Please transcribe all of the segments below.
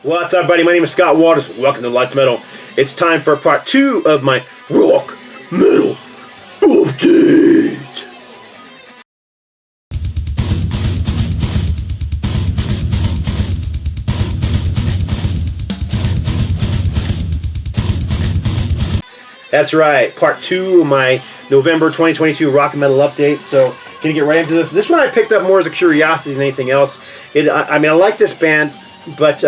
What's up, buddy? My name is Scott Waters. Welcome to Life Metal. It's time for part 2 of my rock metal update. That's right, part 2 of my November 2022 rock and metal update. So, gonna get right into this. This one I picked up more as a curiosity than anything else. I mean, I like this band, but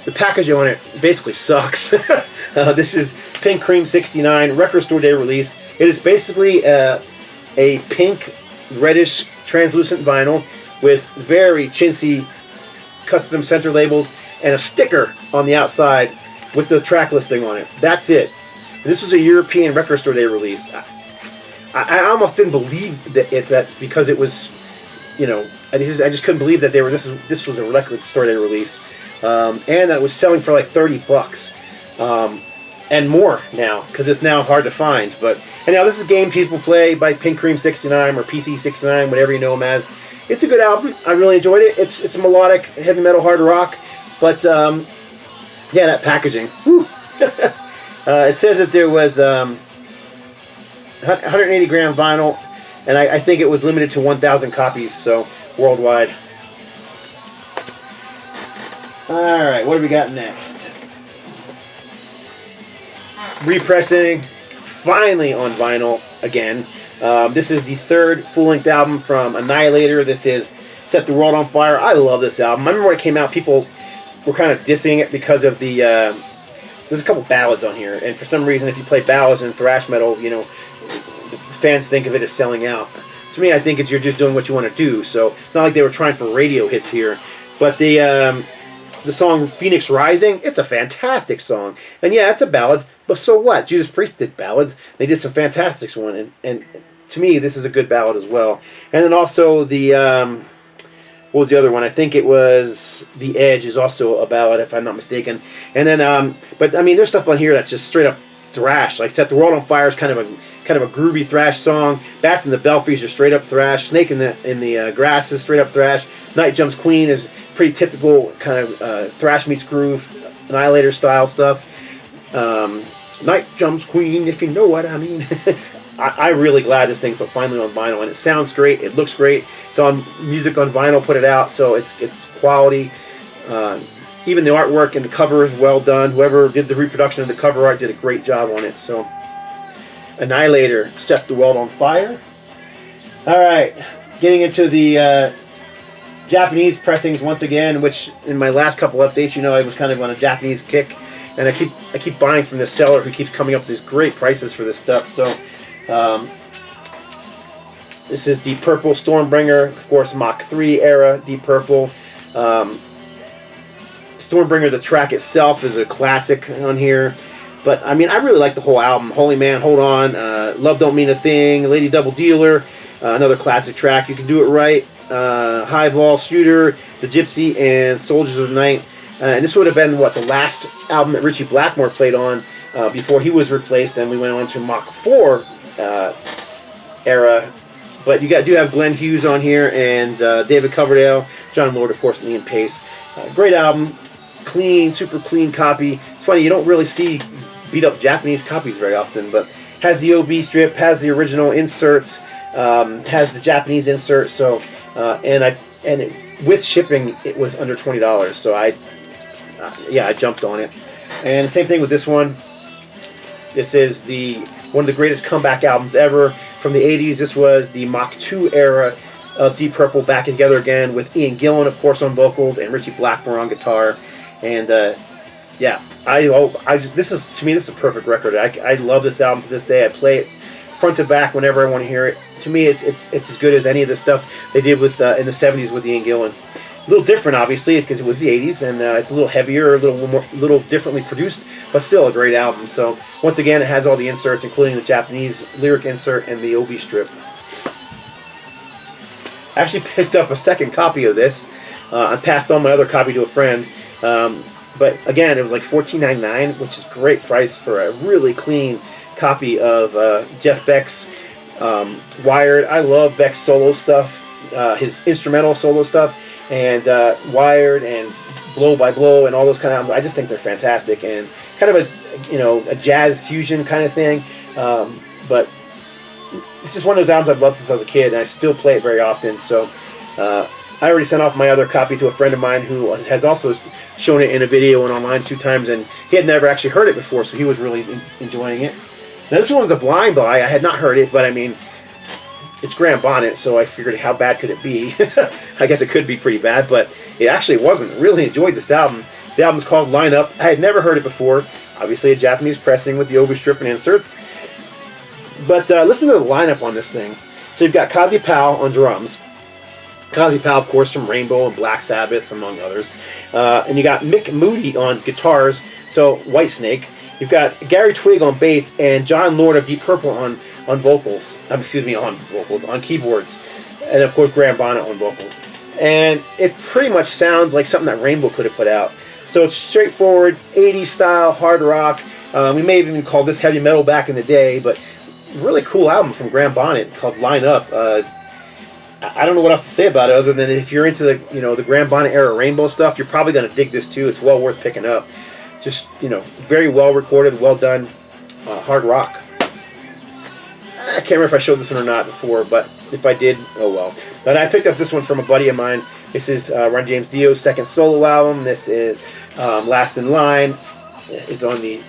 the packaging on it basically sucks. This is Pink Cream 69 record store day release. It is basically a pink reddish translucent vinyl with very chintzy custom center labels and a sticker on the outside with the track listing on it. That's it. This was a European record store day release. I almost didn't believe that because it was, you know, I just couldn't believe that this was a record store day release, and that it was selling for like $30 and more now, because it's now hard to find. But anyhow, this is Game People Play by Pink Cream 69 or PC 69, whatever you know them as. It's a good album. I really enjoyed it. It's melodic, heavy metal, hard rock, but yeah, that packaging. Whew. It says that there was 180 gram vinyl, and I think it was limited to 1,000 copies, so worldwide. Alright, what do we got next? Repressing, finally on vinyl again. This is the third full-length album from Annihilator. This is Set the World on Fire. I love this album. I remember when it came out, people were kind of dissing it because of the... there's a couple ballads on here, and for some reason, if you play ballads in thrash metal, you know, the fans think of it as selling out. To me, I think you're just doing what you want to do, so it's not like they were trying for radio hits here. But the song Phoenix Rising, it's a fantastic song. And yeah, it's a ballad, but so what? Judas Priest did ballads. They did some fantastic ones, and to me, this is a good ballad as well. And then also the... what was the other one? I think it was The Edge is also a ballad, if I'm not mistaken. And then, but I mean, there's stuff on here that's just straight up thrash. Like Set the World on Fire is kind of a groovy thrash song. Bats in the Belfries are straight up thrash. Snake in the Grass is straight up thrash. Night Jumps Queen is pretty typical kind of thrash meets groove, Annihilator style stuff. Night Jumps Queen, if you know what I mean. I'm really glad this thing's finally on vinyl, and it sounds great. It looks great. It's on Music on Vinyl, put it out, so it's quality. Even the artwork and the cover is well done. Whoever did the reproduction of the cover art did a great job on it. So, Annihilator, Set the World on Fire. All right, getting into the Japanese pressings once again, which in my last couple updates, you know, I was kind of on a Japanese kick, and I keep buying from this seller who keeps coming up with these great prices for this stuff. So. This is Deep Purple Stormbringer, of course, Mach 3 era Deep Purple. Stormbringer, the track itself, is a classic on here. But, I mean, I really like the whole album. Holy Man, Hold On, Love Don't Mean a Thing, Lady Double Dealer, another classic track. You Can Do It Right, Highball Shooter, The Gypsy, and Soldiers of the Night. And this would have been, what, the last album that Richie Blackmore played on before he was replaced, and we went on to Mach 4 era. But you do have Glenn Hughes on here, and David Coverdale, John Lord, of course, and Ian Pace. Great album, clean, super clean copy. It's funny, you don't really see beat up Japanese copies very often, but has the OB strip, has the original inserts, has the Japanese insert. So, with shipping, it was under $20. So I jumped on it. And the same thing with this one. This is one of the greatest comeback albums ever from the 80s. This was the Mach 2 era of Deep Purple back together again with Ian Gillan, of course, on vocals and Richie Blackmore on guitar. And yeah, this is a perfect record. I love this album to this day. I play it front to back whenever I want to hear it. To me, it's as good as any of the stuff they did with in the 70s with Ian Gillan. A little different, obviously, because it was the 80s, and it's a little heavier, a little differently produced, but still a great album. So, once again, it has all the inserts, including the Japanese lyric insert and the OB strip. I actually picked up a second copy of this. I passed on my other copy to a friend. But, again, it was like $14.99, which is a great price for a really clean copy of Jeff Beck's Wired. I love Beck's solo stuff, his instrumental solo stuff. And Wired and Blow by Blow and all those kind of albums. I just think they're fantastic and kind of a jazz fusion kind of thing. But this is one of those albums I've loved since I was a kid, and I still play it very often. So I already sent off my other copy to a friend of mine who has also shown it in a video and online 2 times, and he had never actually heard it before, so he was really enjoying it. Now this one's a blind buy. I had not heard it, but I mean, it's Graham Bonnet, so I figured how bad could it be? I guess it could be pretty bad, but it actually wasn't. Really enjoyed this album. The album's called Line Up. I had never heard it before. Obviously a Japanese pressing with the obi strip and inserts. But listen to the lineup on this thing. So you've got Kazi Powell on drums. Kazi Powell, of course, from Rainbow and Black Sabbath, among others. And you got Mick Moody on guitars, so Whitesnake. You've got Gary Twigg on bass and John Lord of Deep Purple on vocals. On keyboards. And, of course, Graham Bonnet on vocals. And it pretty much sounds like something that Rainbow could have put out. So it's straightforward, 80s style, hard rock. We may have even called this heavy metal back in the day, but really cool album from Graham Bonnet called Line Up. I don't know what else to say about it other than if you're into the Graham Bonnet era Rainbow stuff, you're probably going to dig this too. It's well worth picking up. Just, very well recorded, well done, hard rock. I can't remember if I showed this one or not before, but if I did, oh well. But I picked up this one from a buddy of mine. This is Run James Dio's second solo album. This is Last in Line. It's on the,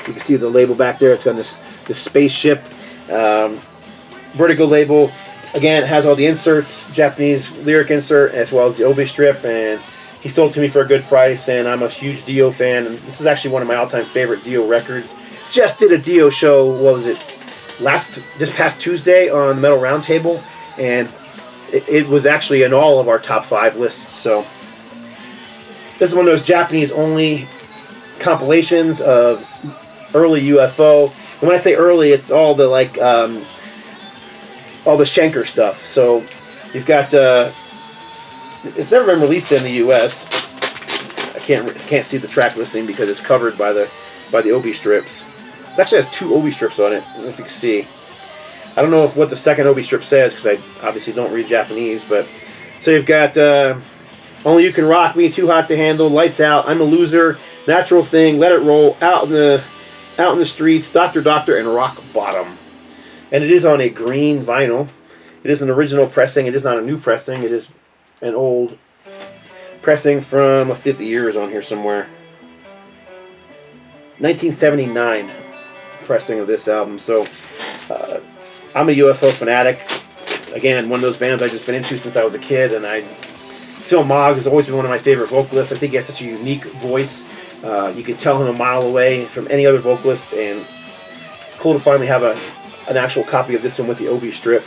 so you can see the label back there. It's got this spaceship Vertigo label. Again, it has all the inserts, Japanese lyric insert, as well as the obi strip, and he sold it to me for a good price, and I'm a huge Dio fan, and this is actually one of my all-time favorite Dio records. Just did a Dio show, what was it, this past Tuesday on the Metal Roundtable, and it was actually in all of our top 5 lists, so this is one of those Japanese-only compilations of early UFO, and when I say early, it's all the, all the Schenker stuff. So you've got it's never been released in the U.S. I can't see the track listing because it's covered by the obi strips. It actually has 2 obi strips on it. I don't know if you can see. I don't know what the second obi strip says because I obviously don't read Japanese. But so you've got Only You Can Rock Me, Too Hot to Handle, Lights Out, I'm a Loser, Natural Thing, Let It Roll, Out in the Streets, Doctor Doctor, and Rock Bottom. And it is on a green vinyl. It is an original pressing. It is not a new pressing. It is an old pressing from, let's see if the year is on here somewhere. 1979 pressing of this album. So I'm a UFO fanatic. Again, one of those bands I've just been into since I was a kid. And Phil Mogg has always been one of my favorite vocalists. I think he has such a unique voice. You can tell him a mile away from any other vocalist. And it's cool to finally have an actual copy of this one with the obi strip.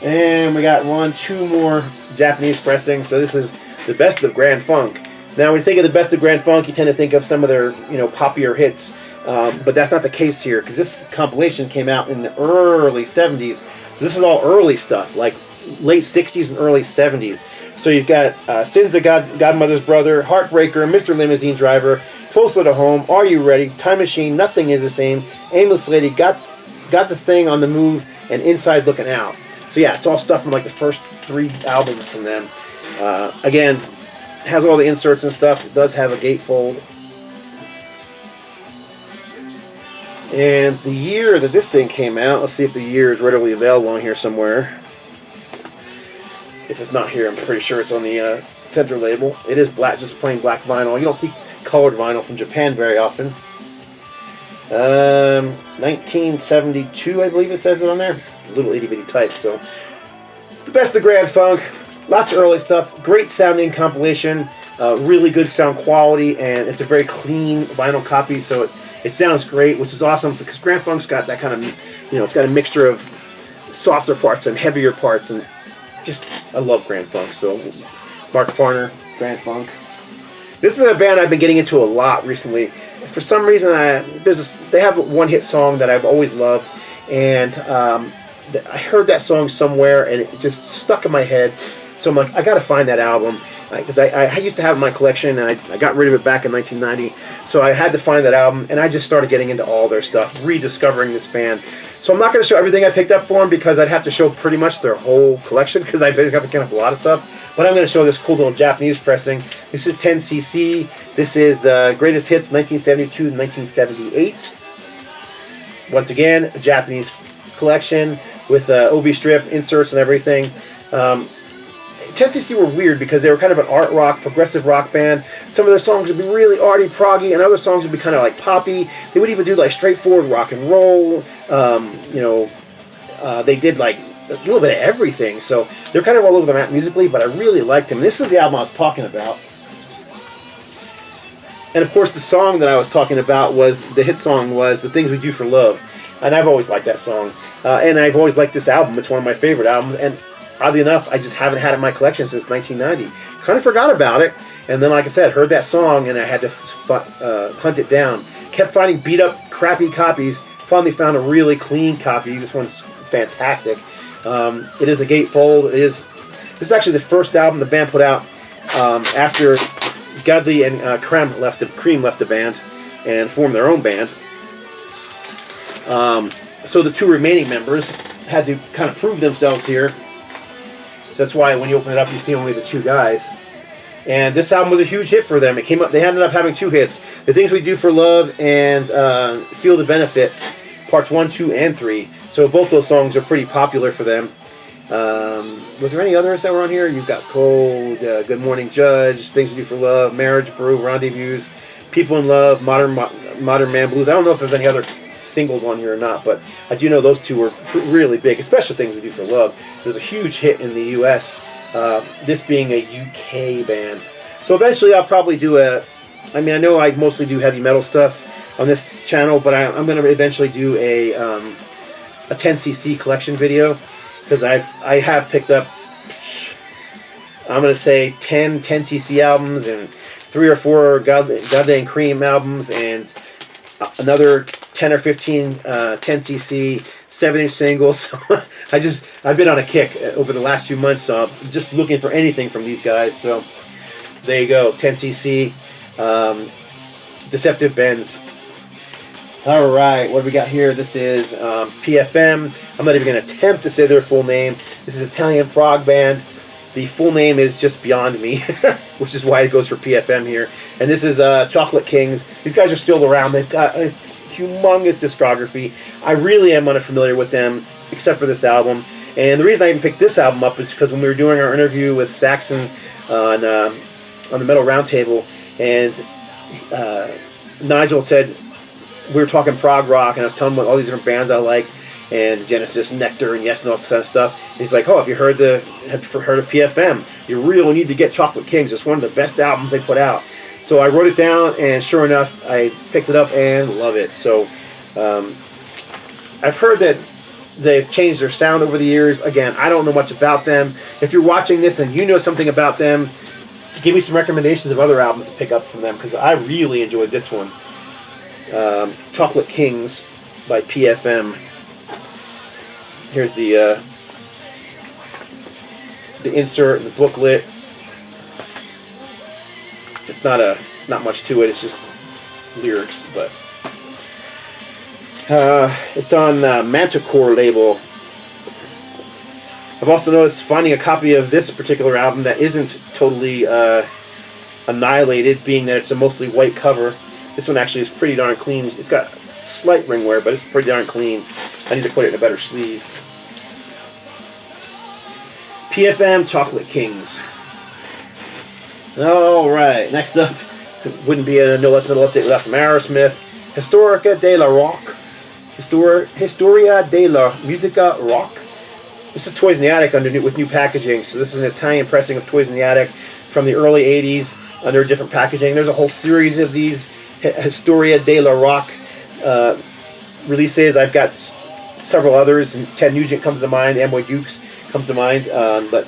And we got 2 more Japanese pressings. So this is the best of Grand Funk. Now when you think of the best of Grand Funk, you tend to think of some of their poppier hits. But that's not the case here, because this compilation came out in the early 70s. So this is all early stuff, like late 60s and early 70s. So you've got Sins of Godmother's Brother, Heartbreaker, Mr. Limousine Driver, Closer to Home, Are You Ready, Time Machine, Nothing Is the Same, Aimless Lady, Got This Thing on the Move, and Inside Looking Out. So yeah, it's all stuff from like the first 3 albums from them. Again, has all the inserts and stuff. It does have a gatefold. And the year that this thing came out, let's see if the year is readily available on here somewhere. If it's not here, I'm pretty sure it's on the center label. It is black, just plain black vinyl. You don't see colored vinyl from Japan very often. 1972, I believe it says it on there. Little itty bitty type. So the best of Grand Funk, lots of early stuff, great sounding compilation, really good sound quality, and it's a very clean vinyl copy, so it sounds great, which is awesome because Grand Funk's got that kind of, it's got a mixture of softer parts and heavier parts, and just I love Grand Funk. So Mark Farner, Grand Funk. This is a band I've been getting into a lot recently. For some reason, they have a one-hit song that I've always loved, and I heard that song somewhere, and it just stuck in my head. So I'm like, I got to find that album, because I used to have it in my collection, and I got rid of it back in 1990. So I had to find that album, and I just started getting into all their stuff, rediscovering this band. So I'm not going to show everything I picked up for them, because I'd have to show pretty much their whole collection, because I picked up a lot of stuff. but I'm going to show this cool little Japanese pressing. This is 10cc. This is Greatest Hits 1972 to 1978. Once again, a Japanese collection with OB strip, inserts, and everything. 10cc were weird because they were kind of an art rock, progressive rock band. Some of their songs would be really arty, proggy, and other songs would be kind of like poppy. They would even do like straightforward rock and roll. They did like a little bit of everything. So they're kind of all over the map musically, but I really liked them. This is the album I was talking about. And of course, the song that I was talking about was, the hit song was The Things We Do for Love. And I've always liked that song. And I've always liked this album. It's one of my favorite albums. And oddly enough, I just haven't had it in my collection since 1990. Kind of forgot about it. And then, like I said, heard that song and I had to hunt it down. Kept finding beat up, crappy copies. Finally found a really clean copy. This one's fantastic. It is a gatefold. This is actually the first album the band put out after Godley and Cream left the band and formed their own band. So the two remaining members had to kind of prove themselves here. So that's why when you open it up, you see only the two guys. And this album was a huge hit for them. It came up. They ended up having two hits: The Things We Do for Love and Feel the Benefit, parts 1, 2, and 3. So both those songs are pretty popular for them. Was there any others that were on here? You've got Cold, Good Morning Judge, Things We Do for Love, Marriage, Brew, Rendezvous, People in Love, Modern Man Blues. I don't know if there's any other singles on here or not, but I do know those two were really big, especially Things We Do for Love. It was a huge hit in the U.S., this being a UK band. So eventually I'll probably do I know I mostly do heavy metal stuff on this channel, but I'm going to eventually do a 10cc collection video, because I have picked up, I'm going to say 10cc albums and 3 or 4 Godley and Cream albums and another 10 or 15 10cc 7-inch singles. I've been on a kick over the last few months, so I'm just looking for anything from these guys. So there you go, 10cc, Deceptive Bends. All right, what do we got here? This is PFM. I'm not even going to attempt to say their full name. This is Italian prog band. The full name is just beyond me, which is why it goes for PFM here. And this is Chocolate Kings. These guys are still around. They've got a humongous discography. I really am unfamiliar with them, except for this album. And the reason I even picked this album up is because when we were doing our interview with Saxon on the Metal Roundtable, and Nigel said, we were talking prog rock, and I was telling him about all these different bands I liked, and Genesis, Nectar, and Yes, and all this kind of stuff. And he's like, "Oh, if you heard of PFM, you really need to get Chocolate Kings. It's one of the best albums they put out." So I wrote it down, and sure enough, I picked it up and love it. So I've heard that they've changed their sound over the years. Again, I don't know much about them. If you're watching this and you know something about them, give me some recommendations of other albums to pick up from them, because I really enjoyed this one. Chocolate Kings by PFM. Here's the insert and the booklet. It's not much to it. It's just lyrics, but it's on Manticore label. I've also noticed finding a copy of this particular album that isn't totally annihilated, being that it's a mostly white cover. This one actually is pretty darn clean. It's got slight ring wear, but it's pretty darn clean. I need to put it in a better sleeve. PFM Chocolate Kings. Alright, next up, it wouldn't be a No Less Metal update without some Aerosmith. Historia de la Rock. Historia de la Musica Rock. This is Toys in the Attic with new packaging. So this is an Italian pressing of Toys in the Attic from the early 80s under different packaging. There's a whole series of these Historia de la Rock releases. I've got several others, and Ted Nugent comes to mind, Amboy Dukes comes to mind, but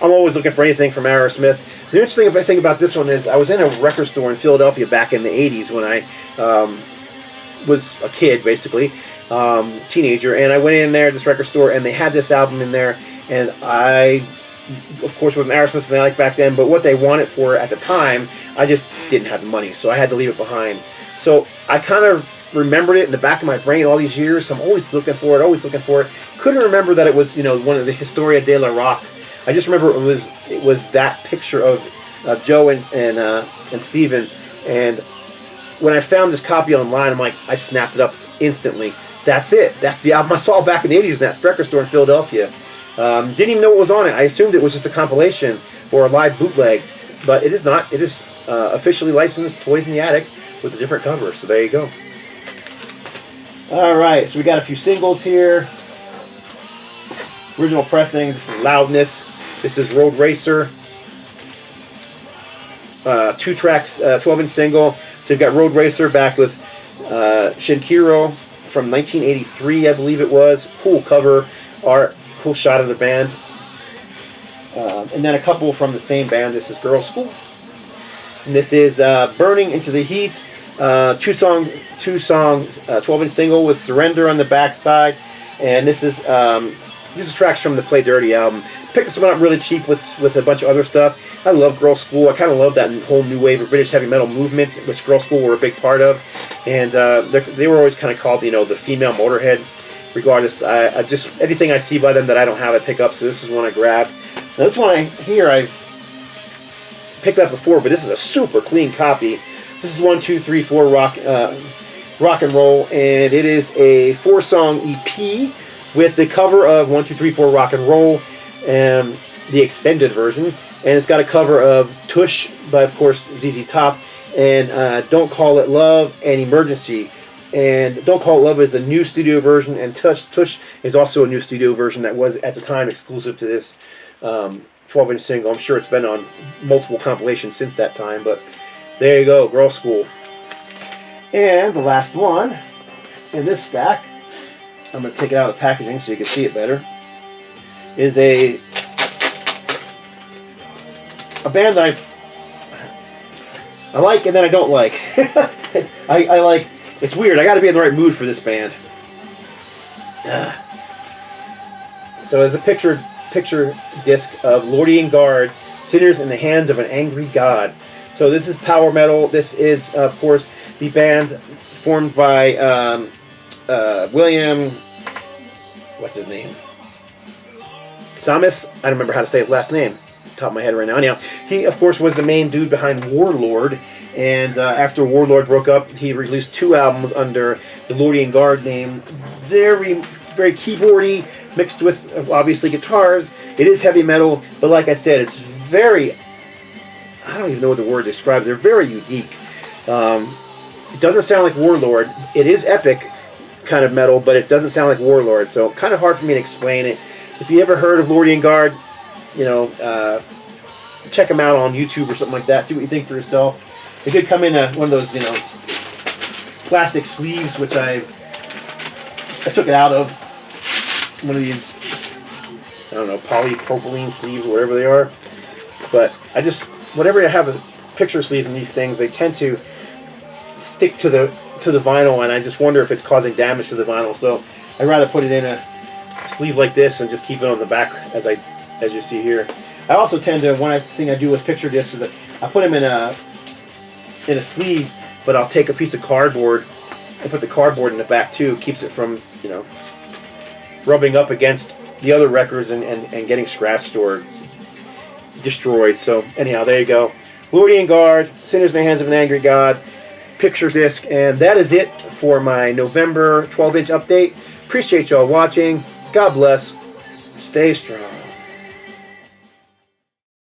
I'm always looking for anything from Aerosmith. The interesting thing about this one is I was in a record store in Philadelphia back in the 80s when I was a kid, basically, teenager, and I went in there, this record store, and they had this album in there, and I, of course, was an Aerosmith fanatic back then, but what they wanted for at the time, I just didn't have the money, so I had to leave it behind. So I kind of remembered it in the back of my brain all these years, so I'm always looking for it, Couldn't remember that it was, one of the Historia de la Rock I just remember it was that picture of Joe and Steven. And when I found this copy online, I'm like, I snapped it up instantly. That's it. That's the album I saw back in the 80s in that record store in Philadelphia. Didn't even know what was on it. I assumed it was just a compilation or a live bootleg, but it is not. It is officially licensed Toys in the Attic with a different cover. So there you go. All right, so we got a few singles here. Original pressings. This is Loudness. This is Road Racer. 2 tracks, 12-inch single. So you've got Road Racer back with Shinkiro from 1983, I believe it was. Cool cover art, cool shot of the band. And then a couple from the same band. This is Girlshool. And this is Burning Into the Heat. 2 songs, 12-inch single with Surrender on the backside. And this is these are tracks from the Play Dirty album. Picked this one up really cheap with a bunch of other stuff. I love Girlshool. I kind of love that whole new wave of British heavy metal movement, which Girlshool were a big part of. And they were always kind of called, the female Motorhead. Regardless, I just anything I see by them that I don't have, I pick up. So this is one I grabbed. Now this one I've picked up before, but this is a super clean copy. This is 1, 2, 3, 4 rock and roll, and it is a 4-song EP with the cover of 1, 2, 3, 4 rock and roll, and the extended version. And it's got a cover of Tush by, of course, ZZ Top, and Don't Call It Love and Emergency. And Don't Call It Love is a new studio version, and Tush is also a new studio version that was at the time exclusive to this 12-inch single. I'm sure it's been on multiple compilations since that time, but there you go, Girlshool. And the last one in this stack, I'm going to take it out of the packaging so you can see it better, is a band that I like and then I don't like. I like, it's weird, I got to be in the right mood for this band. So there's a picture disc of Lordian Guard, Sinners in the Hands of an Angry God. So this is power metal. This is, of course, the band formed by William, what's his name? Samus? I don't remember how to say his last name. Top of my head right now. Anyhow, he, of course, was the main dude behind Warlord. And after Warlord broke up, he released 2 albums under the Lordian Guard name. Very, very keyboardy, mixed with, obviously, guitars. It is heavy metal, but like I said, it's very, I don't even know what the word describes. They're very unique. It doesn't sound like Warlord. It is epic kind of metal, but it doesn't sound like Warlord, so kind of hard for me to explain it. If you ever heard of Lordian Guard, check them out on YouTube or something like that. See what you think for yourself. It did come in one of those, plastic sleeves, which I took it out of. One of these, I don't know, polypropylene sleeves, whatever they are. But whenever I have a picture sleeve in these things, they tend to stick to the vinyl, and I just wonder if it's causing damage to the vinyl. So I'd rather put it in a sleeve like this and just keep it on the back, as you see here. I also tend to, one thing I do with picture discs is that I put them in a sleeve, but I'll take a piece of cardboard and put the cardboard in the back too. Keeps it from rubbing up against the other records and getting scratched or destroyed. So anyhow, there you go. Lordian Guard, Sinners in the Hands of an Angry God, picture disc, and that is it for my November 12-inch update. Appreciate y'all watching. God bless. Stay strong.